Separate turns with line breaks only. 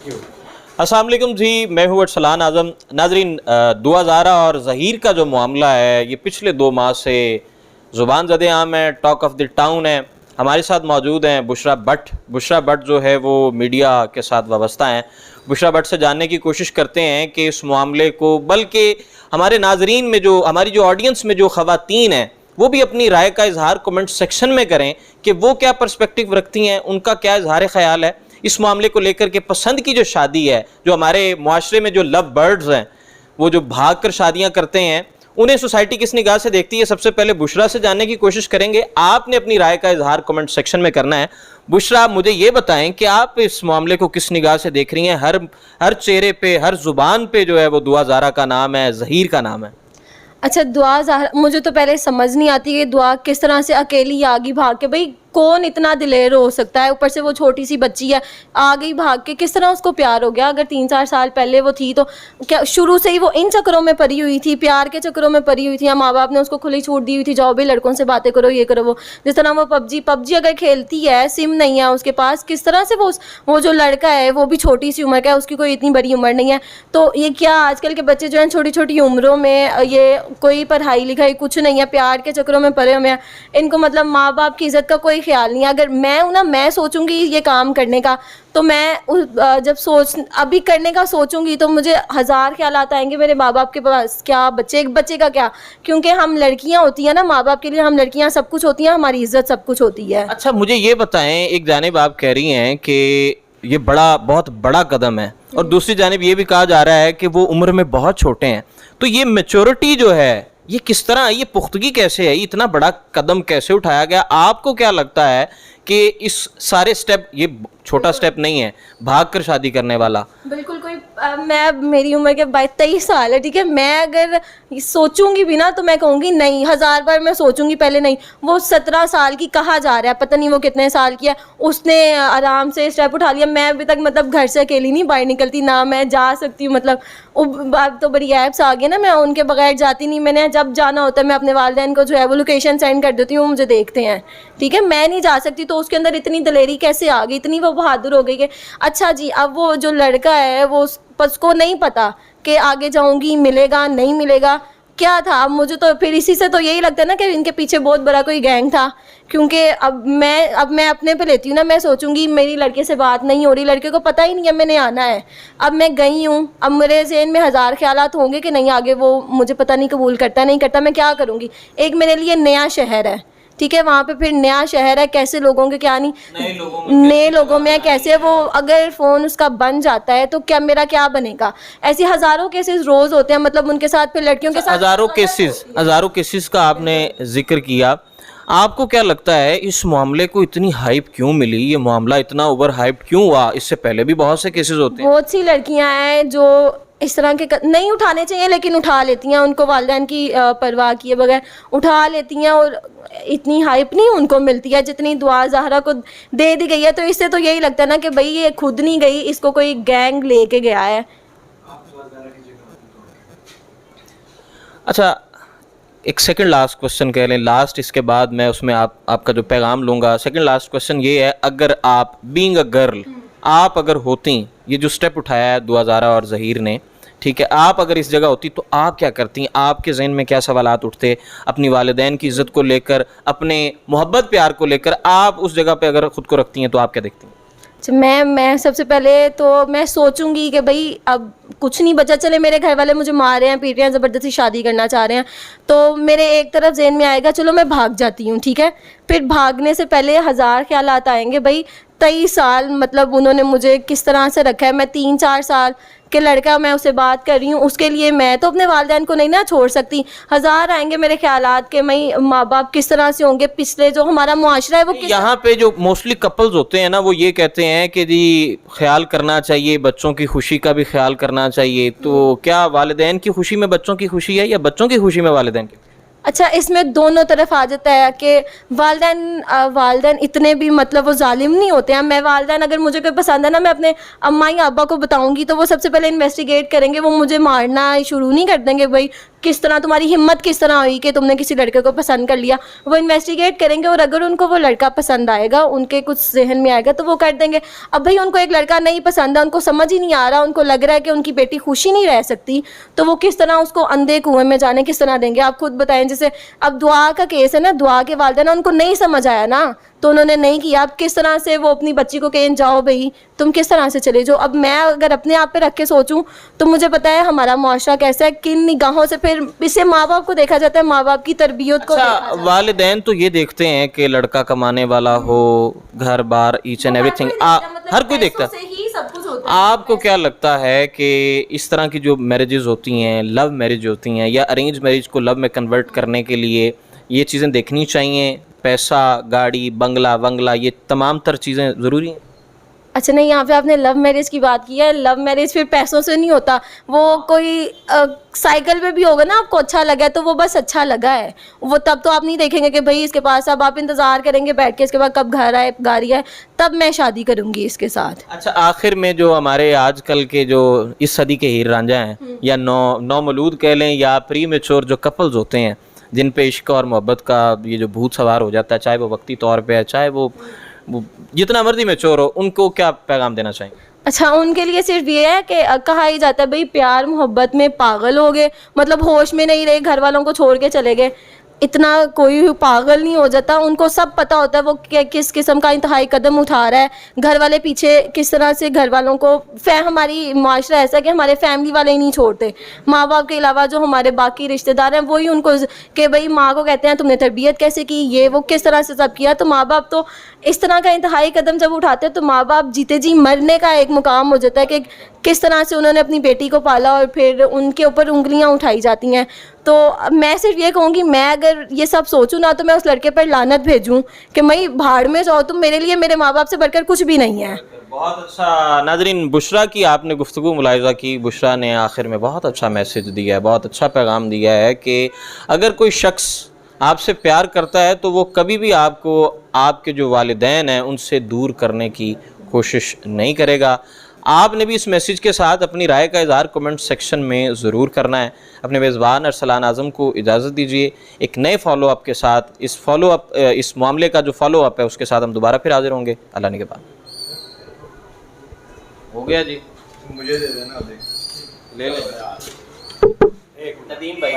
अस्सलाम वालेकुम जी, मैं हूँ अरसलान आज़म। नाजरीन, दुआ ज़ारा और ज़हीर का जो मामला है ये पिछले 2 माह से ज़ुबान ज़दे आम है, टॉक ऑफ द टाउन है। हमारे साथ मौजूद हैं बुशरा भट्ट। बुशरा भट्ट जो है वो मीडिया के साथ वाबस्ता हैं। बुशरा भट्ट से जानने की कोशिश करते हैं कि इस मामले को, बल्कि हमारे नाजरीन में जो, हमारी जो ऑडियंस में जो ख़वातीन हैं वो भी अपनी राय का इजहार कमेंट सेक्शन में करें कि वो क्या पर्सपेक्टिव रखती हैं, उनका क्या इजहार ख्याल है इस मामले को लेकर के। पसंद की जो शादी है, जो हमारे मुआशरे में जो लव बर्ड्स हैं वो जो भाग कर शादियाँ करते हैं, उन्हें सोसाइटी किस निगाह से देखती है। सबसे पहले बुशरा से जानने की कोशिश करेंगे। आपने अपनी राय का इजहार कमेंट सेक्शन में करना है। बुशरा, मुझे ये बताएं कि आप इस मामले को किस निगाह से देख रही हैं। हर चेहरे पे, हर जुबान पे जो है वो दुआ ज़ारा का नाम है, ज़हीर का नाम है।
अच्छा, दुआ ज़ारा, मुझे तो पहले समझ नहीं आती कि दुआ किस तरह से अकेली आगी भाग के, भाई कौन इतना दिलेर हो सकता है। ऊपर से वो छोटी सी बच्ची है, आ गई भाग के, किस तरह उसको प्यार हो गया। अगर 3-4 साल पहले वो थी तो क्या शुरू से ही वो इन चक्करों में पड़ी हुई थी, प्यार के चक्करों में पड़ी हुई थी, या माँ बाप ने उसको खुली छूट दी हुई थी, जाओ भी लड़कों से बातें करो, ये करो वो। जिस तरह वो पबजी अगर खेलती है, सिम नहीं है उसके पास, किस तरह से वो जो लड़का है वो भी छोटी सी उम्र का है, उसकी कोई इतनी बड़ी उम्र नहीं है। तो ये क्या आजकल के बच्चे जो हैं छोटी छोटी उम्रों में, ये कोई पढ़ाई लिखाई कुछ नहीं है, प्यार के चक्करों में पड़े हुए हैं। इनको मतलब माँ बाप की इज़्ज़त का कोई ख्याल नहीं है। अगर मैं सोचूंगी ये काम करने का, तो मैं जब अभी करने का सोचूंगी तो मुझे 1000 ख्याल आएंगे मेरे माँ बाप के पास, क्या एक बच्चे का क्या। क्योंकि हम लड़कियां होती हैं ना, माँ बाप के लिए हम लड़कियां सब कुछ होती हैं, हमारी इज्जत सब कुछ होती है।
अच्छा, मुझे ये बताएं, एक जानिब आप कह रही हैं कि ये बहुत बड़ा कदम है, और दूसरी जानिब ये भी कहा जा रहा है कि वो उम्र में बहुत छोटे हैं। तो ये मैच्योरिटी जो है ये किस तरह, ये पुख्तगी कैसे है, इतना बड़ा कदम कैसे उठाया गया? आपको क्या लगता है कि इस सारे स्टेप, ये छोटा स्टेप नहीं है भाग कर शादी करने वाला?
बिल्कुल कोई मेरी उम्र के 23 साल है, ठीक है। मैं अगर सोचूंगी भी ना तो मैं कहूँगी नहीं, 1000 बार मैं सोचूंगी पहले नहीं। वो 17 साल की कहा जा रहा है, पता नहीं वो कितने साल की है, उसने आराम से स्टेप उठा लिया। मैं अभी तक मतलब घर से अकेली नहीं बाहर निकलती, ना मैं जा सकती हूँ। मतलब अब तो बड़ी ऐप्स आ गई ना, मैं उनके बगैर जाती नहीं। मैंने जब जाना होता है मैं अपने वालिदैन को जो है वो लोकेशन सेंड कर देती हूँ, मुझे देखते हैं, ठीक है। मैं नहीं जा सकती, तो उसके अंदर इतनी दलेरी कैसे आ गई, इतनी वो बहादुर हो गई कि अच्छा जी, अब वो जो लड़का है वो उसको नहीं पता कि आगे जाऊंगी मिलेगा नहीं मिलेगा, क्या था। अब मुझे तो फिर इसी से तो यही लगता है ना कि इनके पीछे बहुत बड़ा कोई गैंग था। क्योंकि अब मैं अपने पे लेती हूँ ना, मैं सोचूंगी मेरी लड़के से बात नहीं हो रही, लड़के को पता ही नहीं है मैंने आना है, अब मैं गई हूँ, अब मेरे ज़हन में 1000 ख्यालात होंगे कि नहीं आगे वो मुझे पता नहीं कबूल करता नहीं करता, मैं क्या करूँगी। एक मेरे लिए नया शहर है, ठीक है, वहाँ पे फिर नया शहर है, कैसे लोगों के क्या नहीं, नए लोगों में कैसे वो, अगर फ़ोन उसका बन जाता है तो क्या मेरा क्या बनेगा। ऐसी हज़ारों केसेस रोज़ होते हैं, मतलब उनके साथ फिर लड़कियों के साथ
हज़ारों केसेस का आपने जिक्र किया। आपको क्या लगता है इस मामले को इतनी हाइप क्यों मिली? ये मामला इतना ओवर हाइप क्यों हुआ? इससे पहले भी बहुत से केसेस होते हैं।
बहुत सी लड़कियां हैं जो इस तरह के नहीं उठाने चाहिए लेकिन उठा लेती हैं, उनको वालिदैन की परवाह किए बगैर उठा लेती हैं, और इतनी हाइप नहीं उनको मिलती है जितनी दुआ ज़ाहरा को दे दी गई है। तो इससे तो यही लगता है ना कि भाई ये खुद नहीं गई, इसको कोई गैंग लेके गया है।
अच्छा, एक सेकंड लास्ट क्वेश्चन कह लें, लास्ट, इसके बाद मैं उसमें आपका जो पैगाम लूँगा। सेकंड लास्ट क्वेश्चन ये है, अगर आप बीइंग अ गर्ल, आप अगर होती, ये जो स्टेप उठाया है दुआ ज़ारा और ज़हीर ने, ठीक है, आप अगर इस जगह होती तो आप क्या करती? आपके ज़हन में क्या सवालात उठते अपनी वालिदैन की इज़्ज़त को लेकर, अपने मोहब्बत प्यार को लेकर? आप उस जगह पे अगर ख़ुद को रखती हैं तो आप क्या देखती हैं?
मैं सबसे पहले तो मैं सोचूंगी कि भाई अब कुछ नहीं बचा, चले मेरे घर वाले मुझे मार रहे हैं, पीट रहे हैं, ज़बरदस्ती शादी करना चाह रहे हैं, तो मेरे एक तरफ ज़हन में आएगा चलो मैं भाग जाती हूँ, ठीक है। फिर भागने से पहले 1000 ख्यालात आएंगे, भाई 23 साल मतलब उन्होंने मुझे किस तरह से रखा है। मैं 3-4 साल के लड़का, मैं उससे बात कर रही हूँ, उसके लिए मैं तो अपने वालिदैन को नहीं ना छोड़ सकती। 1000 आएंगे मेरे ख्यालात के, मैं माँ बाप किस तरह से होंगे, पिछले जो हमारा मुआशरा है वो
यहाँ पे जो मोस्टली कपल्स होते हैं ना, वो ये कहते हैं कि जी ख्याल करना चाहिए, बच्चों की खुशी का भी ख्याल करना चाहिए। तो क्या वालिदैन की खुशी में बच्चों की खुशी है, या बच्चों की खुशी में वालिदैन की?
अच्छा, इसमें दोनों तरफ आ जाता है कि वालिदैन इतने भी मतलब वो जालिम नहीं होते हैं। मैं वालिदैन अगर मुझे कोई पसंद है ना, मैं अपने अम्मा या अब्बा को बताऊंगी तो वो सबसे पहले इन्वेस्टिगेट करेंगे, वो मुझे मारना शुरू नहीं कर देंगे, भाई किस तरह तुम्हारी हिम्मत किस तरह हुई कि तुमने किसी लड़के को पसंद कर लिया। वो इन्वेस्टिगेट करेंगे और अगर उनको वो लड़का पसंद आएगा, उनके कुछ जहन में आएगा तो वो कर देंगे। अब भाई उनको एक लड़का नहीं पसंद है, उनको समझ ही नहीं आ रहा, उनको लग रहा है कि उनकी बेटी खुशी नहीं रह सकती, तो वो किस तरह उसको अंधे कुएं में जाने किस तरह देंगे। आप खुद बताएं, जैसे अब दुआ का केस है ना, दुआ के वालिदैन उनको नहीं समझ आया ना तो उन्होंने नहीं किया। अब किस तरह से वो अपनी बच्ची को कहें जाओ भाई तुम किस तरह से चले जाओ। अब मैं अगर अपने आप पे रख के सोचूं तो मुझे पता है हमारा मुआशरा कैसा है, किन निगाहों से फिर इसे माँ बाप को देखा जाता है, माँ बाप की तरबियत को देखा जाता
अच्छा,
है।
वालिदैन तो ये देखते हैं कि लड़का कमाने वाला हो, घर बार ईच एंड एवरीथिंग, हर कोई देखता है।
पैसों से ही सब कुछ होता है।
आपको क्या लगता है कि इस तरह की जो मैरिजेज होती हैं, लव मैरिज होती हैं या अरेंज मैरिज को लव में कन्वर्ट करने के लिए ये चीज़ें देखनी चाहिए? पैसा, गाड़ी, बंगला, ये तमाम तर चीज़ें ज़रूरी हैं?
अच्छा नहीं, यहाँ पे आपने लव मैरिज की बात की है। लव मैरिज फिर पैसों से नहीं होता, वो कोई साइकिल पे भी होगा ना, आपको अच्छा लगा है तो वो बस अच्छा लगा है, वो तब तो आप नहीं देखेंगे कि भाई इसके पास, अब आप इंतज़ार करेंगे बैठ के इसके बाद कब घर आए, गाड़ी आए, तब मैं शादी करूँगी इसके साथ।
अच्छा, आखिर में जो हमारे आजकल के जो इस सदी के हीर रांझा हैं या नौमौलूद कह लें या प्री मेच्योर जो कपल्स होते हैं जिन पे इश्क और मोहब्बत का ये जो भूत सवार हो जाता है, चाहे वो वक्ती तौर पे है, चाहे वो जितना मर्जी मेच्योर हो, उनको क्या पैगाम देना चाहेंगे?
अच्छा, उनके लिए सिर्फ ये है कि कहा ही जाता है भाई प्यार मोहब्बत में पागल हो गए, मतलब होश में नहीं रहे, घर वालों को छोड़ के चले गए, इतना कोई पागल नहीं हो जाता। उनको सब पता होता है वो किस किस्म का इंतहाई कदम उठा रहा है, घर वाले पीछे किस तरह से, घर वालों को हमारी माशरा ऐसा कि हमारे फैमिली वाले ही नहीं छोड़ते, माँ बाप के अलावा जो हमारे बाकी रिश्तेदार हैं वही उनको कि भाई माँ को कहते हैं तुमने तरबियत कैसे की, ये वो किस तरह से सब किया। तो माँ बाप तो इस तरह का इंतहाई कदम जब उठाते हैं तो माँ बाप जीते जी मरने का एक मुकाम हो जाता है कि किस तरह से उन्होंने अपनी बेटी को पाला और फिर उनके ऊपर उंगलियां उठाई जाती हैं। तो मैं सिर्फ ये कहूँगी, मैं अगर ये सब सोचूं ना तो मैं उस लड़के पर लानत भेजूं कि मैं भाड़ में जाओ, तुम मेरे लिए मेरे माँ बाप से बढ़कर कुछ भी नहीं है।
बहुत अच्छा। नाजरीन, बुशरा की आपने गुफ्तगू मुलाहिज़ा की। बुशरा ने आखिर में बहुत अच्छा मैसेज दिया है, बहुत अच्छा पैगाम दिया है कि अगर कोई शख्स आपसे प्यार करता है तो वो कभी भी आपको आपके जो वालिदैन हैं उनसे दूर करने की कोशिश नहीं करेगा। आपने भी इस मैसेज के साथ अपनी राय का इज़हार कमेंट सेक्शन में ज़रूर करना है। अपने मेज़बान अरसलान आज़म को इजाज़त दीजिए। एक नए फॉलो अप के साथ, इस मामले का जो फॉलो अप है उसके साथ हम दोबारा फिर हाजिर होंगे अल्लाह ने के बाद। हो गया जी,
मुझे दे देना,
ले लें। एक नदीम भाई